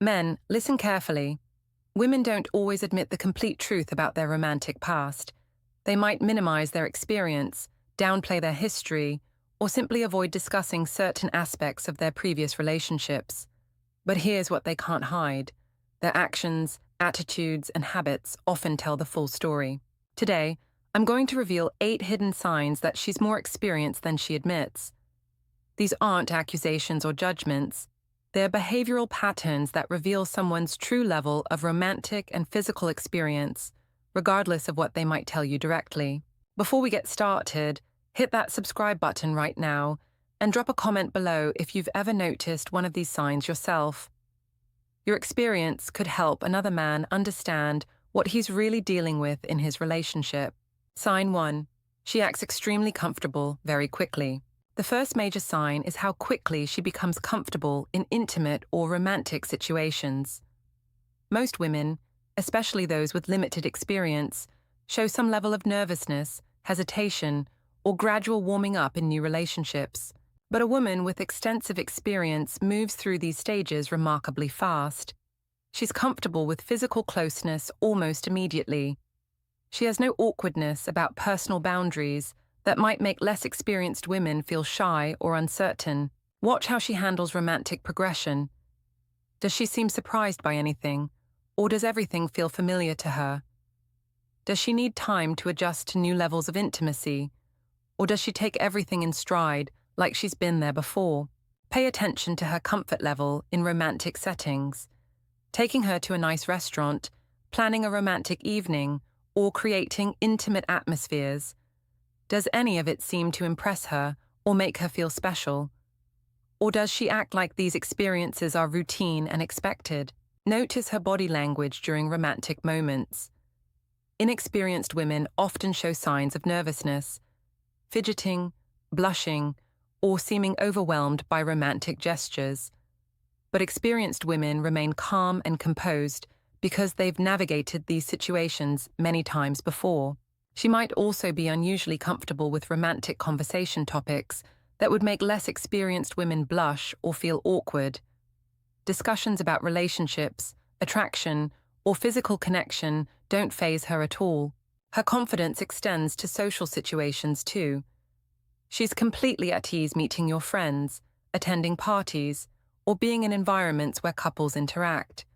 Men, listen carefully. Women don't always admit the complete truth about their romantic past. They might minimize their experience, downplay their history, or simply avoid discussing certain aspects of their previous relationships. But here's what they can't hide. Their actions, attitudes, and habits often tell the full story. Today, I'm going to reveal 8 hidden signs that she's more experienced than she admits. These aren't accusations or judgments. They're behavioral patterns that reveal someone's true level of romantic and physical experience, regardless of what they might tell you directly. Before we get started, hit that subscribe button right now and drop a comment below if you've ever noticed one of these signs yourself. Your experience could help another man understand what he's really dealing with in his relationship. Sign 1. She acts extremely comfortable very quickly. The first major sign is how quickly she becomes comfortable in intimate or romantic situations. Most women, especially those with limited experience, show some level of nervousness, hesitation, or gradual warming up in new relationships. But a woman with extensive experience moves through these stages remarkably fast. She's comfortable with physical closeness almost immediately. She has no awkwardness about personal boundaries that might make less experienced women feel shy or uncertain. Watch how she handles romantic progression. Does she seem surprised by anything, or does everything feel familiar to her? Does she need time to adjust to new levels of intimacy, or does she take everything in stride like she's been there before? Pay attention to her comfort level in romantic settings. Taking her to a nice restaurant, planning a romantic evening, or creating intimate atmospheres. Does any of it seem to impress her or make her feel special? Or does she act like these experiences are routine and expected? Notice her body language during romantic moments. Inexperienced women often show signs of nervousness, fidgeting, blushing, or seeming overwhelmed by romantic gestures. But experienced women remain calm and composed because they've navigated these situations many times before. She might also be unusually comfortable with romantic conversation topics that would make less experienced women blush or feel awkward. Discussions about relationships, attraction, or physical connection don't faze her at all. Her confidence extends to social situations too. She's completely at ease meeting your friends, attending parties, or being in environments where couples interact.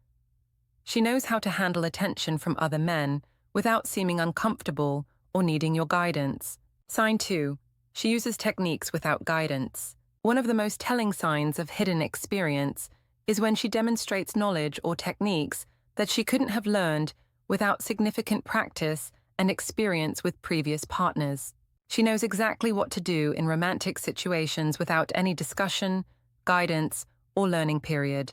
She knows how to handle attention from other men without seeming uncomfortable or needing your guidance. Sign 2. She uses techniques without guidance. One of the most telling signs of hidden experience is when she demonstrates knowledge or techniques that she couldn't have learned without significant practice and experience with previous partners. She knows exactly what to do in romantic situations without any discussion, guidance, or learning period.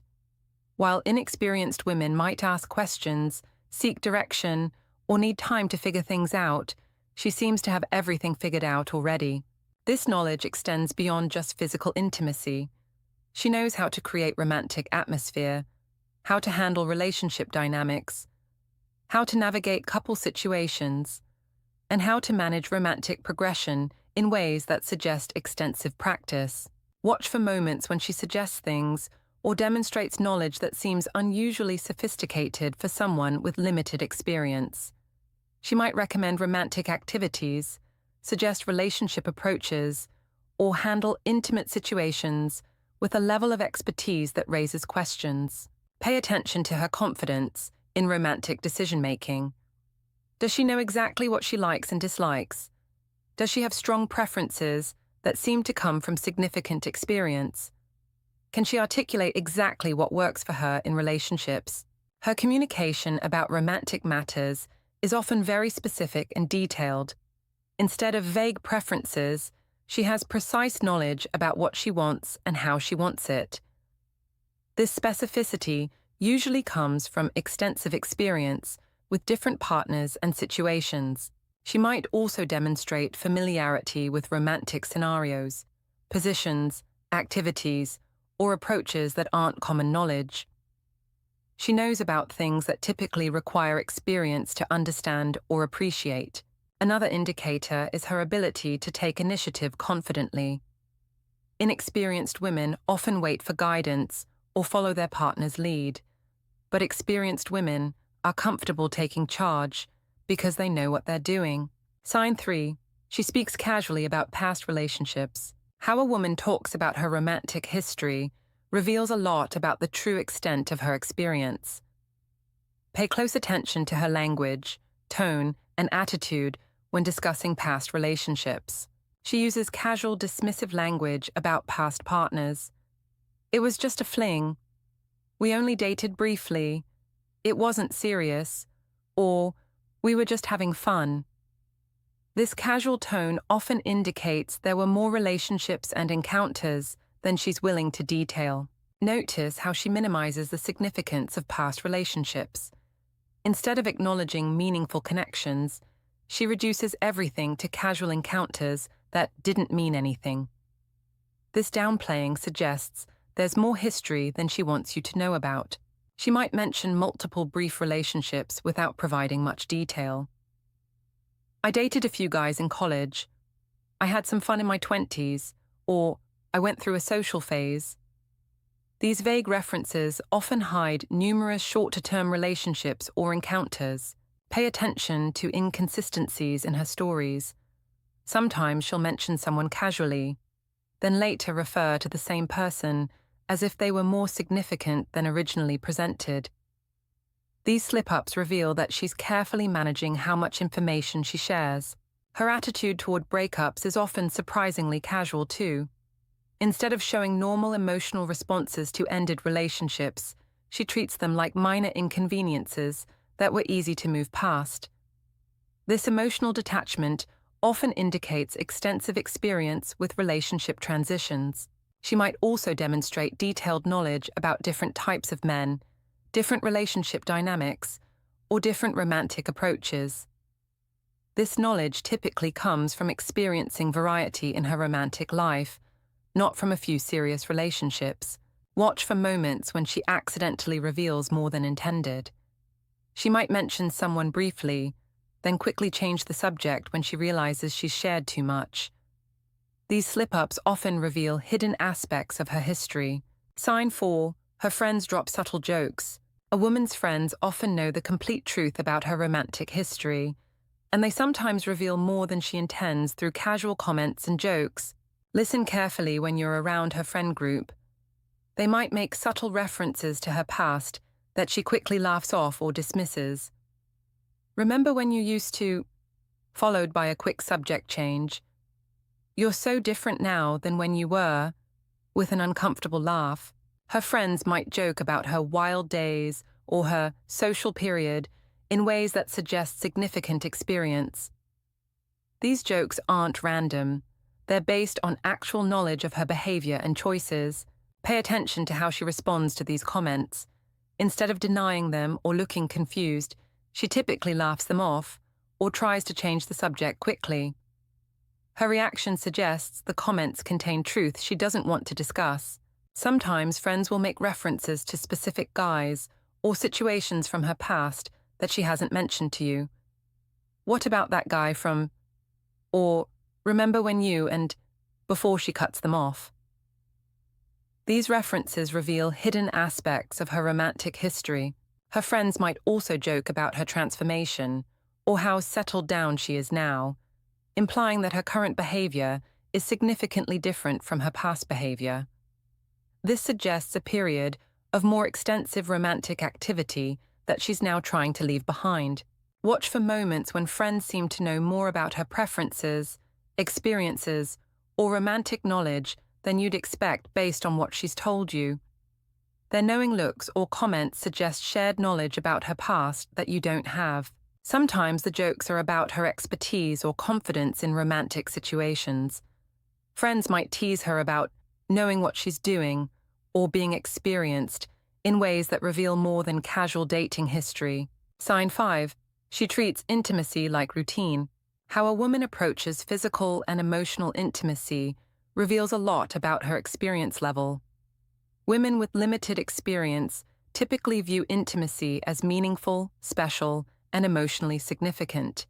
While inexperienced women might ask questions, seek direction, or need time to figure things out, she seems to have everything figured out already. This knowledge extends beyond just physical intimacy. She knows how to create romantic atmosphere, how to handle relationship dynamics, how to navigate couple situations, and how to manage romantic progression in ways that suggest extensive practice. Watch for moments when she suggests things or demonstrates knowledge that seems unusually sophisticated for someone with limited experience. She might recommend romantic activities, suggest relationship approaches, or handle intimate situations with a level of expertise that raises questions. Pay attention to her confidence in romantic decision-making. Does she know exactly what she likes and dislikes? Does she have strong preferences that seem to come from significant experience? Can she articulate exactly what works for her in relationships? Her communication about romantic matters is often very specific and detailed. Instead of vague preferences, she has precise knowledge about what she wants and how she wants it. This specificity usually comes from extensive experience with different partners and situations. She might also demonstrate familiarity with romantic scenarios, positions, activities, or approaches that aren't common knowledge. She knows about things that typically require experience to understand or appreciate. Another indicator is her ability to take initiative confidently. Inexperienced women often wait for guidance or follow their partner's lead, but experienced women are comfortable taking charge because they know what they're doing. Sign 3. She speaks casually about past relationships. How a woman talks about her romantic history reveals a lot about the true extent of her experience. Pay close attention to her language, tone, and attitude when discussing past relationships. She uses casual, dismissive language about past partners. It was just a fling. We only dated briefly. It wasn't serious. Or, we were just having fun. This casual tone often indicates there were more relationships and encounters than she's willing to detail. Notice how she minimizes the significance of past relationships. Instead of acknowledging meaningful connections, she reduces everything to casual encounters that didn't mean anything. This downplaying suggests there's more history than she wants you to know about. She might mention multiple brief relationships without providing much detail. I dated a few guys in college. I had some fun in my 20s, or I went through a social phase. These vague references often hide numerous shorter-term relationships or encounters. Pay attention to inconsistencies in her stories. Sometimes she'll mention someone casually, then later refer to the same person as if they were more significant than originally presented. These slip-ups reveal that she's carefully managing how much information she shares. Her attitude toward breakups is often surprisingly casual too. Instead of showing normal emotional responses to ended relationships, she treats them like minor inconveniences that were easy to move past. This emotional detachment often indicates extensive experience with relationship transitions. She might also demonstrate detailed knowledge about different types of men, different relationship dynamics, or different romantic approaches. This knowledge typically comes from experiencing variety in her romantic life, not from a few serious relationships. Watch for moments when she accidentally reveals more than intended. She might mention someone briefly, then quickly change the subject when she realizes she's shared too much. These slip-ups often reveal hidden aspects of her history. Sign 4. Her friends drop subtle jokes. A woman's friends often know the complete truth about her romantic history, and they sometimes reveal more than she intends through casual comments and jokes. Listen carefully when you're around her friend group. They might make subtle references to her past that she quickly laughs off or dismisses. Remember when you used to, followed by a quick subject change. You're so different now than when you were, with an uncomfortable laugh. Her friends might joke about her wild days or her social period in ways that suggest significant experience. These jokes aren't random. They're based on actual knowledge of her behavior and choices. Pay attention to how she responds to these comments. Instead of denying them or looking confused, she typically laughs them off or tries to change the subject quickly. Her reaction suggests the comments contain truth she doesn't want to discuss. Sometimes friends will make references to specific guys or situations from her past that she hasn't mentioned to you. What about that guy from, or remember when you, and before she cuts them off. These references reveal hidden aspects of her romantic history. Her friends might also joke about her transformation or how settled down she is now, implying that her current behavior is significantly different from her past behavior. This suggests a period of more extensive romantic activity that she's now trying to leave behind. Watch for moments when friends seem to know more about her preferences, experiences, or romantic knowledge than you'd expect based on what she's told you. Their knowing looks or comments suggest shared knowledge about her past that you don't have. Sometimes the jokes are about her expertise or confidence in romantic situations. Friends might tease her about knowing what she's doing or being experienced in ways that reveal more than casual dating history. Sign 5. She treats intimacy like routine. How a woman approaches physical and emotional intimacy reveals a lot about her experience level. Women with limited experience typically view intimacy as meaningful, special, and emotionally significant.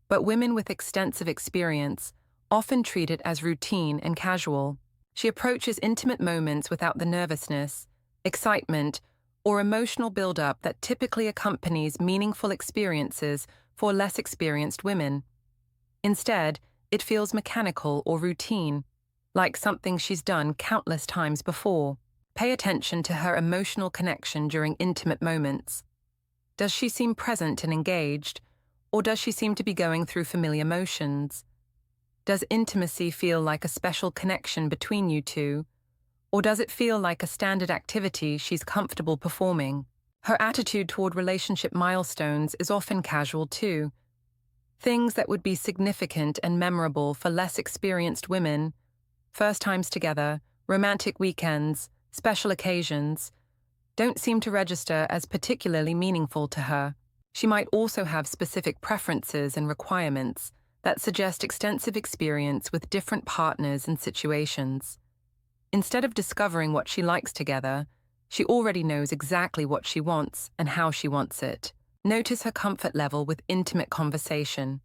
But women with extensive experience often treat it as routine and casual. She approaches intimate moments without the nervousness, excitement, or emotional buildup that typically accompanies meaningful experiences for less experienced women. Instead, it feels mechanical or routine, like something she's done countless times before. Pay attention to her emotional connection during intimate moments. Does she seem present and engaged, or does she seem to be going through familiar motions? Does intimacy feel like a special connection between you two, or does it feel like a standard activity she's comfortable performing? Her attitude toward relationship milestones is often casual too. Things that would be significant and memorable for less experienced women, first times together, romantic weekends, special occasions, don't seem to register as particularly meaningful to her. She might also have specific preferences and requirements that suggest extensive experience with different partners and situations. Instead of discovering what she likes together, she already knows exactly what she wants and how she wants it. Notice her comfort level with intimate conversation.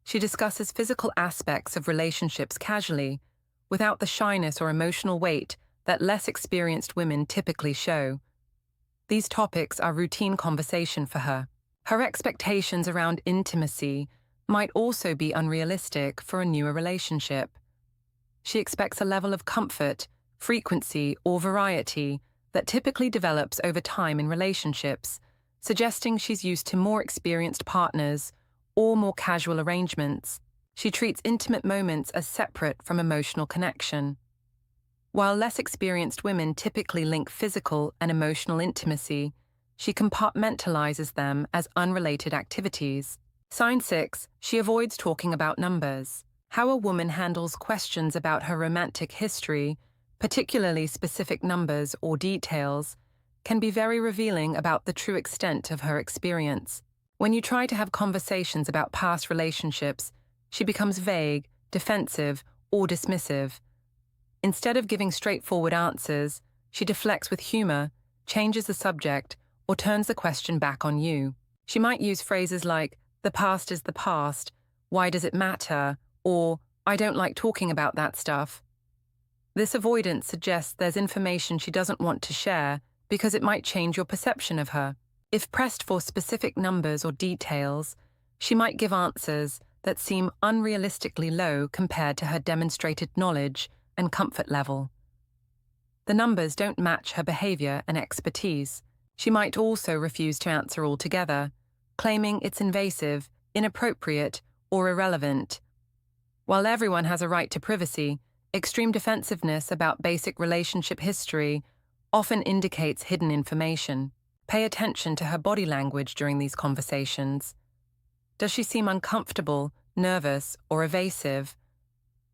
She discusses physical aspects of relationships casually, without the shyness or emotional weight that less experienced women typically show. These topics are routine conversation for her. Her expectations around intimacy might also be unrealistic for a newer relationship. She expects a level of comfort, frequency, or variety that typically develops over time in relationships, suggesting she's used to more experienced partners or more casual arrangements. She treats intimate moments as separate from emotional connection. While less experienced women typically link physical and emotional intimacy, she compartmentalizes them as unrelated activities. Sign 6, she avoids talking about numbers. How a woman handles questions about her romantic history, particularly specific numbers or details, can be very revealing about the true extent of her experience. When you try to have conversations about past relationships, she becomes vague, defensive, or dismissive. Instead of giving straightforward answers, she deflects with humor, changes the subject, or turns the question back on you. She might use phrases like, "The past is the past," "Why does it matter?" or "I don't like talking about that stuff." This avoidance suggests there's information she doesn't want to share because it might change your perception of her. If pressed for specific numbers or details, she might give answers that seem unrealistically low compared to her demonstrated knowledge and comfort level. The numbers don't match her behavior and expertise. She might also refuse to answer altogether, claiming it's invasive, inappropriate, or irrelevant. While everyone has a right to privacy, extreme defensiveness about basic relationship history often indicates hidden information. Pay attention to her body language during these conversations. Does she seem uncomfortable, nervous, or evasive?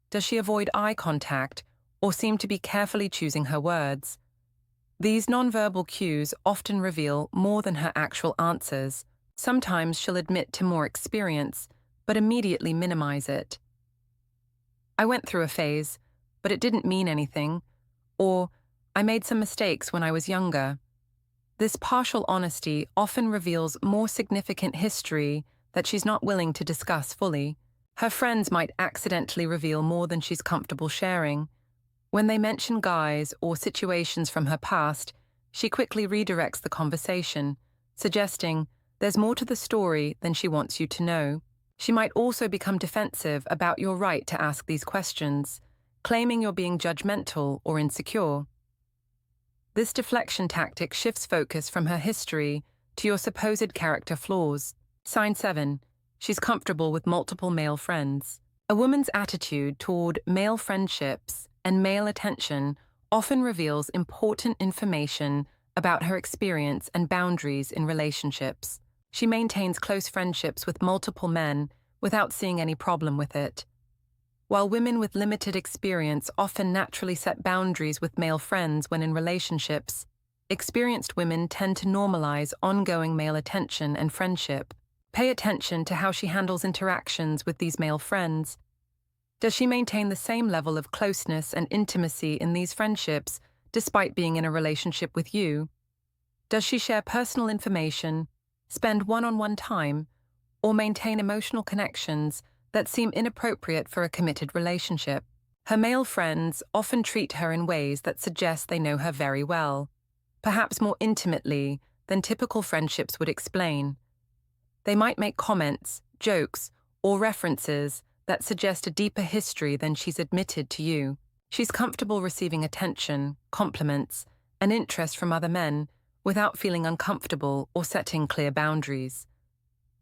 Does she avoid eye contact or seem to be carefully choosing her words? These nonverbal cues often reveal more than her actual answers. Sometimes she'll admit to more experience, but immediately minimize it. "I went through a phase, but it didn't mean anything," or "I made some mistakes when I was younger." This partial honesty often reveals more significant history that she's not willing to discuss fully. Her friends might accidentally reveal more than she's comfortable sharing. When they mention guys or situations from her past, she quickly redirects the conversation, suggesting there's more to the story than she wants you to know. She might also become defensive about your right to ask these questions, claiming you're being judgmental or insecure. This deflection tactic shifts focus from her history to your supposed character flaws. Sign 7. She's comfortable with multiple male friends. A woman's attitude toward male friendships and male attention often reveals important information about her experience and boundaries in relationships. She maintains close friendships with multiple men without seeing any problem with it. While women with limited experience often naturally set boundaries with male friends when in relationships, experienced women tend to normalize ongoing male attention and friendship. Pay attention to how she handles interactions with these male friends. Does she maintain the same level of closeness and intimacy in these friendships despite being in a relationship with you? Does she share personal information, spend one-on-one time, or maintain emotional connections that seem inappropriate for a committed relationship? Her male friends often treat her in ways that suggest they know her very well. perhaps more intimately than typical friendships would explain. They might make comments, jokes, or references that suggest a deeper history than she's admitted to you. She's comfortable receiving attention, compliments, and interest from other men without feeling uncomfortable or setting clear boundaries.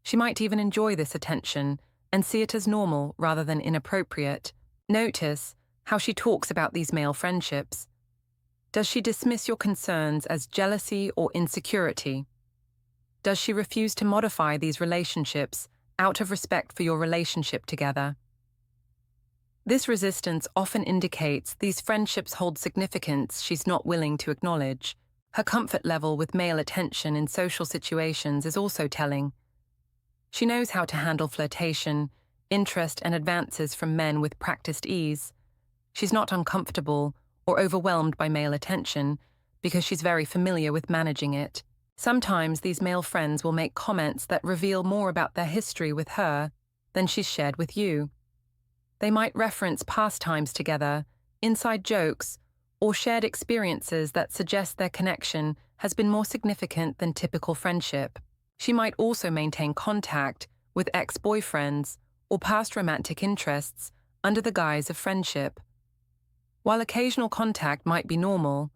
She might even enjoy this attention and see it as normal rather than inappropriate. Notice how she talks about these male friendships. Does she dismiss your concerns as jealousy or insecurity? Does she refuse to modify these relationships out of respect for your relationship together? This resistance often indicates these friendships hold significance she's not willing to acknowledge. Her comfort level with male attention in social situations is also telling. She knows how to handle flirtation, interest, and advances from men with practiced ease. She's not uncomfortable or overwhelmed by male attention because she's very familiar with managing it. Sometimes these male friends will make comments that reveal more about their history with her than she's shared with you. They might reference past times together, inside jokes, or shared experiences that suggest their connection has been more significant than typical friendship. She might also maintain contact with ex-boyfriends or past romantic interests under the guise of friendship. While occasional contact might be normal,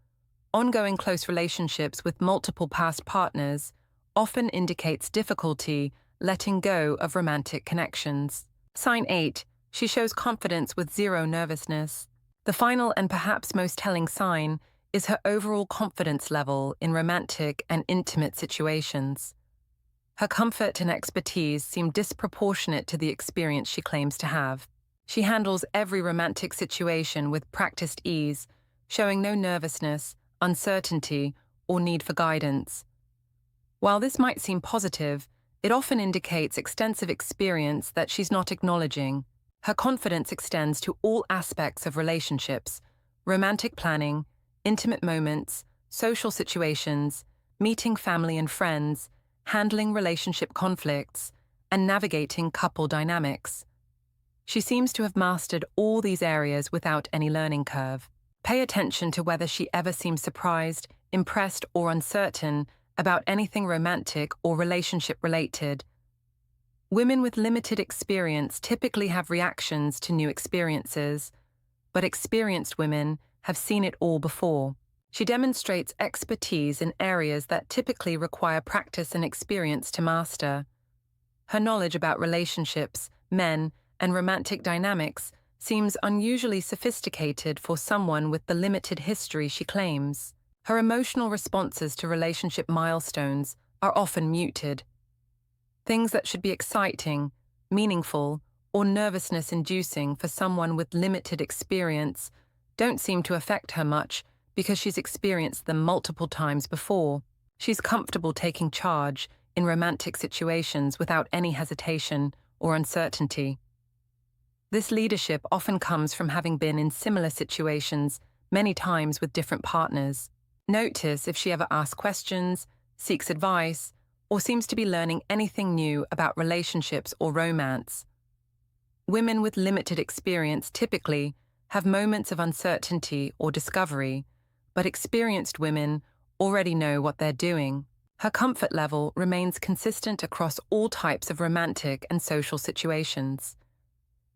ongoing close relationships with multiple past partners often indicates difficulty letting go of romantic connections. Sign 8. She shows confidence with zero nervousness. The final and perhaps most telling sign is her overall confidence level in romantic and intimate situations. Her comfort and expertise seem disproportionate to the experience she claims to have. She handles every romantic situation with practiced ease, showing no nervousness, uncertainty, or need for guidance. While this might seem positive, it often indicates extensive experience that she's not acknowledging. Her confidence extends to all aspects of relationships, romantic planning, intimate moments, social situations, meeting family and friends, handling relationship conflicts, and navigating couple dynamics. She seems to have mastered all these areas without any learning curve. Pay attention to whether she ever seems surprised, impressed, or uncertain about anything romantic or relationship-related. Women with limited experience typically have reactions to new experiences, but experienced women have seen it all before. She demonstrates expertise in areas that typically require practice and experience to master. Her knowledge about relationships, men, and romantic dynamics seems unusually sophisticated for someone with the limited history she claims. Her emotional responses to relationship milestones are often muted. Things that should be exciting, meaningful, or nervousness-inducing for someone with limited experience don't seem to affect her much because she's experienced them multiple times before. She's comfortable taking charge in romantic situations without any hesitation or uncertainty. This leadership often comes from having been in similar situations many times with different partners. Notice if she ever asks questions, seeks advice, or seems to be learning anything new about relationships or romance. Women with limited experience typically have moments of uncertainty or discovery, but experienced women already know what they're doing. Her comfort level remains consistent across all types of romantic and social situations.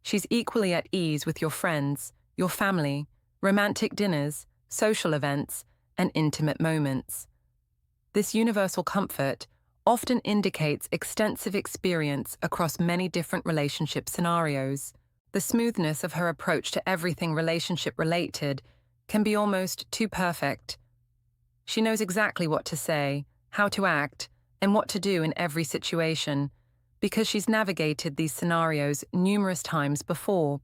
She's equally at ease with your friends, your family, romantic dinners, social events, and intimate moments. This universal comfort often indicates extensive experience across many different relationship scenarios. The smoothness of her approach to everything relationship-related can be almost too perfect. She knows exactly what to say, how to act, and what to do in every situation, because she's navigated these scenarios numerous times before.